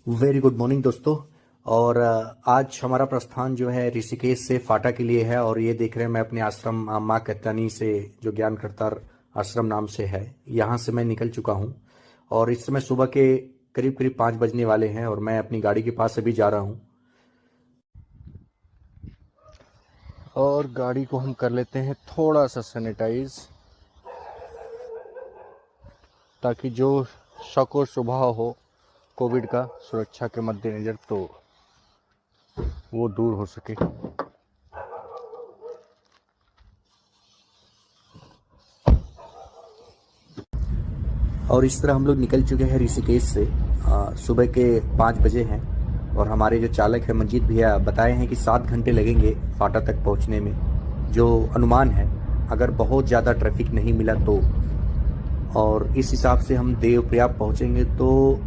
Very good morning दोस्तों। और आज हमारा प्रस्थान जो है ऋषिकेश से फाटा के लिए है। और ये देख रहे हैं मैं अपने आश्रम माँ कत्यानी से, जो ज्ञान करतार आश्रम नाम से है, यहाँ से मैं निकल चुका हूँ। और इस समय सुबह के करीब करीब 5 बजने वाले हैं और मैं अपनी गाड़ी के पास अभी जा रहा हूँ। और गाड़ी को हम कर लेते हैं थोड़ा सा सैनिटाइज, ताकि जो शक और शुबह हो कोविड का सुरक्षा के मद्देनजर तो वो दूर हो सके। और इस तरह हम लोग निकल चुके हैं ऋषिकेश से। सुबह के 5 बजे हैं और हमारे जो चालक है मंजीत भैया बताए हैं कि 7 घंटे लगेंगे फाटा तक पहुंचने में, जो अनुमान है अगर बहुत ज़्यादा ट्रैफिक नहीं मिला तो। और इस हिसाब से हम देवप्रयाग पहुंचेंगे तो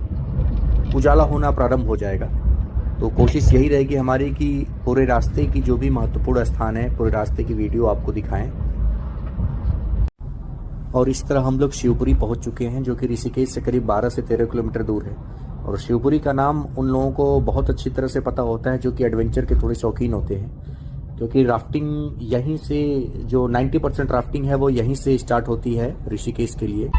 उजाला होना प्रारंभ हो जाएगा। तो कोशिश यही रहेगी हमारी कि पूरे रास्ते की जो भी महत्वपूर्ण स्थान है, पूरे रास्ते की वीडियो आपको दिखाएं। और इस तरह हम लोग शिवपुरी पहुंच चुके हैं, जो कि ऋषिकेश से करीब 12 से 13 किलोमीटर दूर है। और शिवपुरी का नाम उन लोगों को बहुत अच्छी तरह से पता होता है जो कि एडवेंचर के थोड़े शौकीन होते हैं, क्योंकि राफ्टिंग यहीं से, जो 90% राफ्टिंग है वो यहीं से स्टार्ट होती है ऋषिकेश के लिए।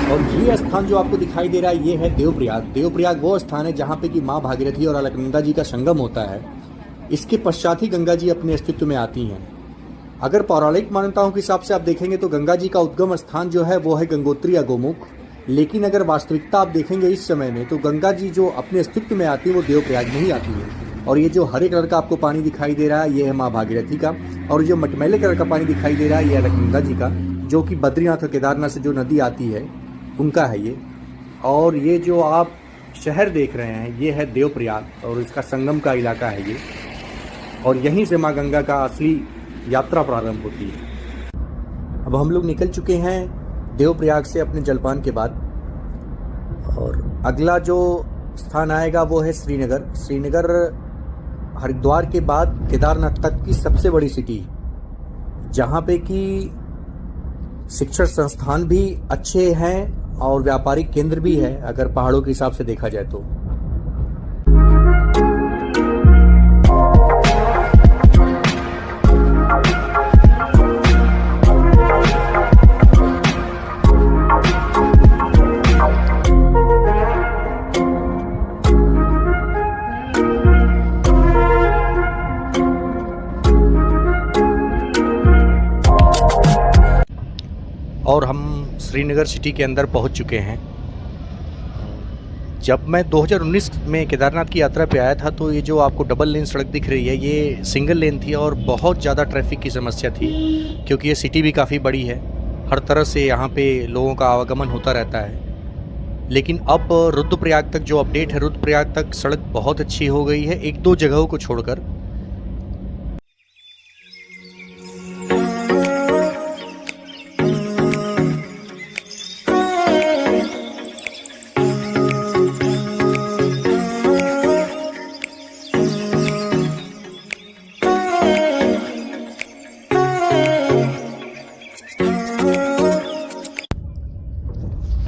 और ये स्थान जो आपको दिखाई दे रहा है ये है देवप्रयाग। देवप्रयाग वो स्थान है जहाँ पे कि माँ भागीरथी और अलकनंदा जी का संगम होता है। इसके पश्चात ही गंगा जी अपने अस्तित्व में आती हैं। अगर पौराणिक मान्यताओं के हिसाब से आप देखेंगे तो गंगा जी का उद्गम स्थान जो है वो है गंगोत्री या गोमुख। लेकिन अगर वास्तविकता आप देखेंगे इस समय में तो गंगा जी जो अपने अस्तित्व में आती है वो देवप्रयाग में ही आती है। और ये जो हरे कलर का आपको पानी दिखाई दे रहा है ये है माँ भागीरथी का, और जो मटमैले कलर का पानी दिखाई दे रहा है ये अलकनंदा जी का, जो कि बद्रीनाथ और केदारनाथ से जो नदी आती है उनका है ये। और ये जो आप शहर देख रहे हैं ये है देवप्रयाग और इसका संगम का इलाका है ये। और यहीं से माँ गंगा का असली यात्रा प्रारंभ होती है। अब हम लोग निकल चुके हैं देवप्रयाग से अपने जलपान के बाद। और अगला जो स्थान आएगा वो है श्रीनगर। श्रीनगर हरिद्वार के बाद केदारनाथ तक की सबसे बड़ी सिटी, जहाँ पे कि शिक्षण संस्थान भी अच्छे हैं और व्यापारिक केंद्र भी है अगर पहाड़ों के हिसाब से देखा जाए तो। और हम श्रीनगर सिटी के अंदर पहुंच चुके हैं। जब मैं 2019 में केदारनाथ की यात्रा पे आया था तो ये जो आपको डबल लेन सड़क दिख रही है ये सिंगल लेन थी और बहुत ज़्यादा ट्रैफिक की समस्या थी, क्योंकि ये सिटी भी काफ़ी बड़ी है, हर तरह से यहाँ पे लोगों का आवागमन होता रहता है। लेकिन अब रुद्रप्रयाग तक जो अपडेट है, रुद्रप्रयाग तक सड़क बहुत अच्छी हो गई है, 1-2 जगहों को छोड़कर।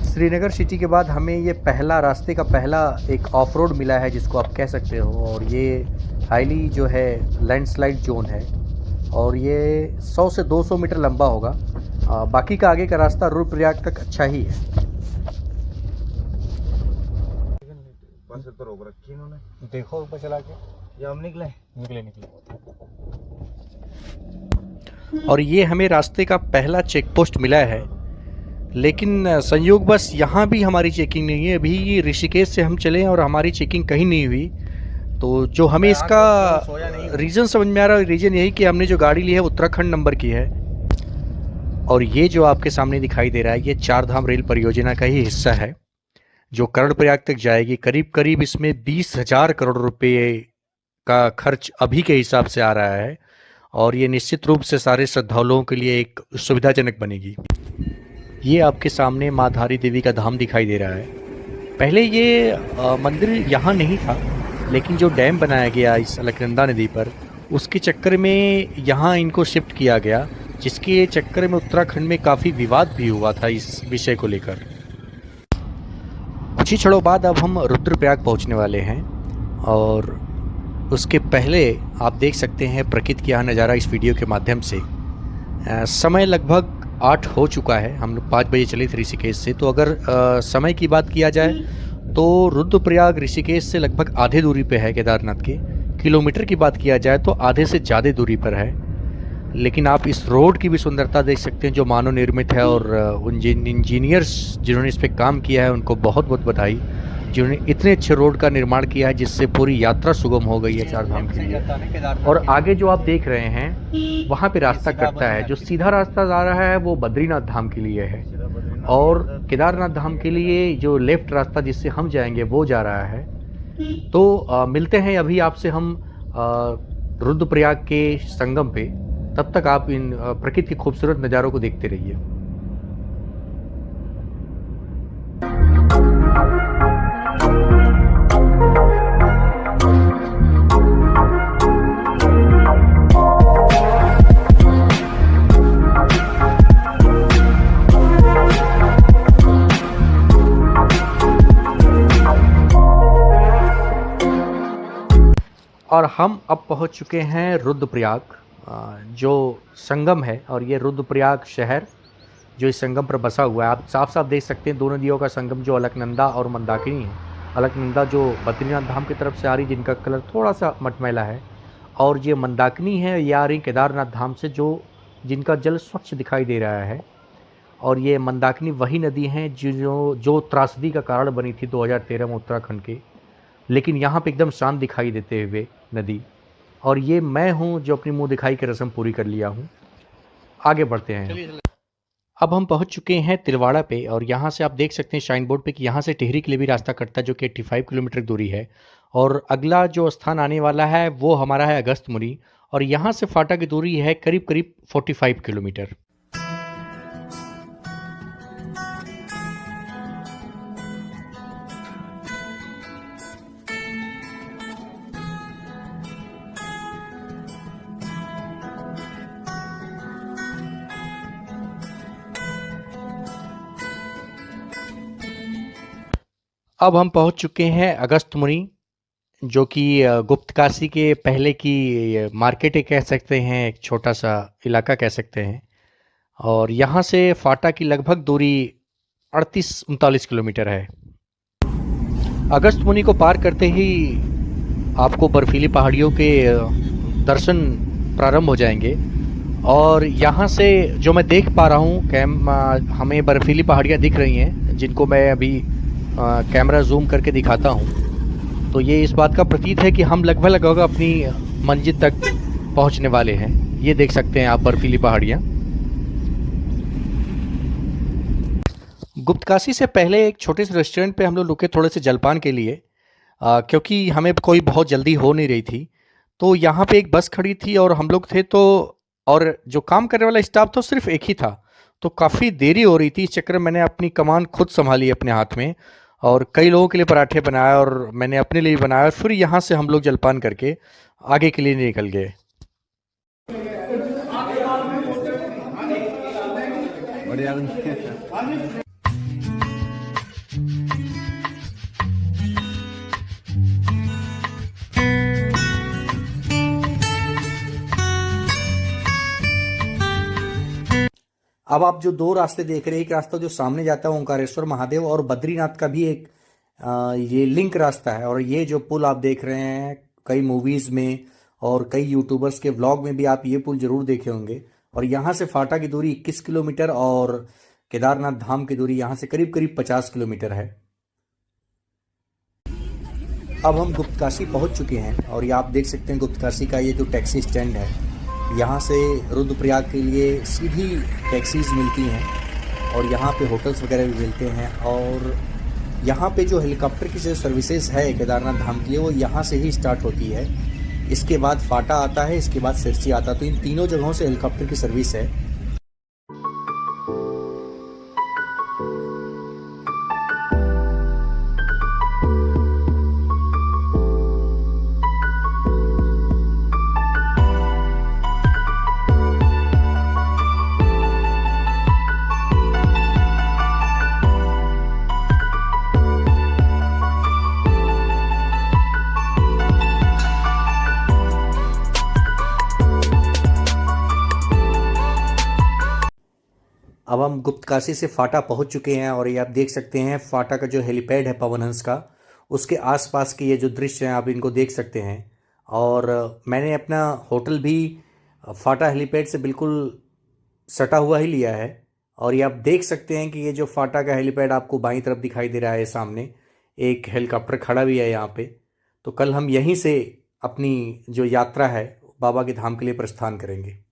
श्रीनगर सिटी के बाद हमें ये पहला रास्ते का पहला एक ऑफ रोड मिला है जिसको आप कह सकते हो। और ये हाईली जो है लैंडस्लाइड जोन है और ये 100 से 200 मीटर लंबा होगा। बाकी का आगे का रास्ता रुद्रप्रयाग तक अच्छा ही है। तो रोक रखी इन्होंने, देखो ऊपर चला के, या हम निकले। और ये हमें रास्ते का पहला चेक पोस्ट मिला है, लेकिन संयोग बस यहाँ भी हमारी चेकिंग नहीं है। अभी ऋषिकेश से हम चले और हमारी चेकिंग कहीं नहीं हुई। तो जो हमें इसका रीज़न समझ में आ रहा है। रीज़न यही कि हमने जो गाड़ी ली है उत्तराखंड नंबर की है, और ये जो आपके सामने दिखाई दे रहा है ये चार धाम रेल परियोजना का ही हिस्सा है जो कर्णप्रयाग तक जाएगी। करीब करीब इसमें 20,000 करोड़ रुपए का खर्च अभी के हिसाब से आ रहा है, और ये निश्चित रूप से सारे श्रद्धालुओं के लिए एक सुविधाजनक बनेगी। ये आपके सामने माँ धारी देवी का धाम दिखाई दे रहा है। पहले ये मंदिर यहाँ नहीं था, लेकिन जो डैम बनाया गया इस अलकनंदा नदी पर, उसके चक्कर में यहाँ इनको शिफ्ट किया गया, जिसके चक्कर में उत्तराखंड में काफ़ी विवाद भी हुआ था इस विषय को लेकर। कुछ ही क्षणों बाद अब हम रुद्रप्रयाग पहुँचने वाले हैं, और उसके पहले आप देख सकते हैं प्रकृति का नज़ारा इस वीडियो के माध्यम से। समय लगभग 8 हो चुका है, हम लोग 5 बजे चले थे ऋषिकेश से। तो अगर समय की बात किया जाए तो रुद्रप्रयाग ऋषिकेश से लगभग आधे दूरी पे है केदारनाथ के। किलोमीटर की बात किया जाए तो आधे से ज़्यादा दूरी पर है। लेकिन आप इस रोड की भी सुंदरता देख सकते हैं जो मानव निर्मित है, और उन इंजीनियर्स जिन्होंने इस पर काम किया है उनको बहुत बहुत बधाई, जिन्होंने इतने अच्छे रोड का निर्माण किया है जिससे पूरी यात्रा सुगम हो गई है चार धाम के लिए। और आगे जो आप देख रहे हैं वहाँ पे रास्ता कटता है। जो सीधा रास्ता जा रहा है वो बद्रीनाथ धाम के लिए है, और केदारनाथ धाम के लिए जो लेफ्ट रास्ता जिससे हम जाएंगे वो जा रहा है। तो मिलते हैं अभी आपसे हम रुद्रप्रयाग के संगम पे। तब तक आप इन प्रकृति के खूबसूरत नज़ारों को देखते रहिए। और हम अब पहुंच चुके हैं रुद्रप्रयाग, जो संगम है, और ये रुद्रप्रयाग शहर जो इस संगम पर बसा हुआ है। आप साफ साफ देख सकते हैं दोनों नदियों का संगम जो अलकनंदा और मंदाकिनी है। अलकनंदा जो बद्रीनाथ धाम की तरफ से आ रही, जिनका कलर थोड़ा सा मटमैला है, और ये मंदाकिनी है ये आ रही केदारनाथ धाम से, जो जिनका जल स्वच्छ दिखाई दे रहा है। और ये मंदाकिनी वही नदी हैं जो त्रासदी का कारण बनी थी 2013 में उत्तराखंड के, लेकिन यहाँ पे एकदम शांत दिखाई देते हुए नदी। और ये मैं हूँ जो अपनी मुंह दिखाई की रस्म पूरी कर लिया हूँ। आगे बढ़ते हैं। अब हम पहुँच चुके हैं तिलवाड़ा पे, और यहाँ से आप देख सकते हैं शाइन बोर्ड पे कि यहाँ से टिहरी के लिए भी रास्ता कटता है जो कि 85 किलोमीटर दूरी है। और अगला जो स्थान आने वाला है वो हमारा है अगस्त्यमुनि, और यहाँ से फाटा की दूरी है करीब करीब 45 किलोमीटर। अब हम पहुंच चुके हैं अगस्त्यमुनि, जो कि गुप्तकाशी के पहले की मार्केट ही कह सकते हैं, एक छोटा सा इलाका कह सकते हैं। और यहाँ से फाटा की लगभग दूरी 38-39 किलोमीटर है। अगस्त्यमुनि को पार करते ही आपको बर्फीली पहाड़ियों के दर्शन प्रारंभ हो जाएंगे। और यहाँ से जो मैं देख पा रहा हूँ हमें बर्फीली पहाड़ियाँ दिख रही हैं, जिनको मैं अभी कैमरा जूम करके दिखाता हूँ। तो ये इस बात का प्रतीत है कि हम लगभग अपनी मंजिल तक पहुँचने वाले हैं। ये देख सकते हैं आप बर्फीली पहाड़ियाँ। गुप्तकाशी से पहले एक छोटे से रेस्टोरेंट पे हम लोग रुके थोड़े से जलपान के लिए, क्योंकि हमें कोई बहुत जल्दी हो नहीं रही थी। तो यहाँ पे एक बस खड़ी थी और हम लोग थे, तो और जो काम करने वाला स्टाफ तो सिर्फ एक ही था, तो काफ़ी देरी हो रही थी। इस चक्कर में मैंने अपनी कमान खुद संभाली अपने हाथ में, और कई लोगों के लिए पराठे बनाया और मैंने अपने लिए बनाया, और फिर यहाँ से हम लोग जलपान करके आगे के लिए निकल गए। अब आप जो दो रास्ते देख रहे हैं, एक रास्ता जो सामने जाता है ओंकारेश्वर महादेव, और बद्रीनाथ का भी एक ये लिंक रास्ता है। और ये जो पुल आप देख रहे हैं कई मूवीज़ में और कई यूट्यूबर्स के व्लॉग में भी आप ये पुल जरूर देखे होंगे। और यहाँ से फाटा की दूरी 21 किलोमीटर और केदारनाथ धाम की दूरी यहाँ से करीब करीब 50 किलोमीटर है। अब हम गुप्तकाशी पहुंच चुके हैं और ये आप देख सकते हैं गुप्तकाशी का ये जो टैक्सी स्टैंड है, यहाँ से रुद्रप्रयाग के लिए सीधी टैक्सीज मिलती हैं और यहाँ पे होटल्स वगैरह भी मिलते हैं। और यहाँ पे जो हेलीकॉप्टर की जो सर्विसेज है केदारनाथ धाम के लिए वो यहाँ से ही स्टार्ट होती है। इसके बाद फाटा आता है, इसके बाद सिरसी आता है। तो इन तीनों जगहों से हेलीकॉप्टर की सर्विस है। अब हम गुप्तकाशी से फाटा पहुंच चुके हैं और ये आप देख सकते हैं फाटा का जो हेलीपैड है पवन हंस का, उसके आसपास के ये जो दृश्य हैं आप इनको देख सकते हैं। और मैंने अपना होटल भी फाटा हेलीपैड से बिल्कुल सटा हुआ ही लिया है। और ये आप देख सकते हैं कि ये जो फाटा का हेलीपैड आपको बाईं तरफ दिखाई दे रहा है, सामने एक हेलीकॉप्टर खड़ा भी है यहाँ पे। तो कल हम यहीं से अपनी जो यात्रा है बाबा के धाम के लिए प्रस्थान करेंगे।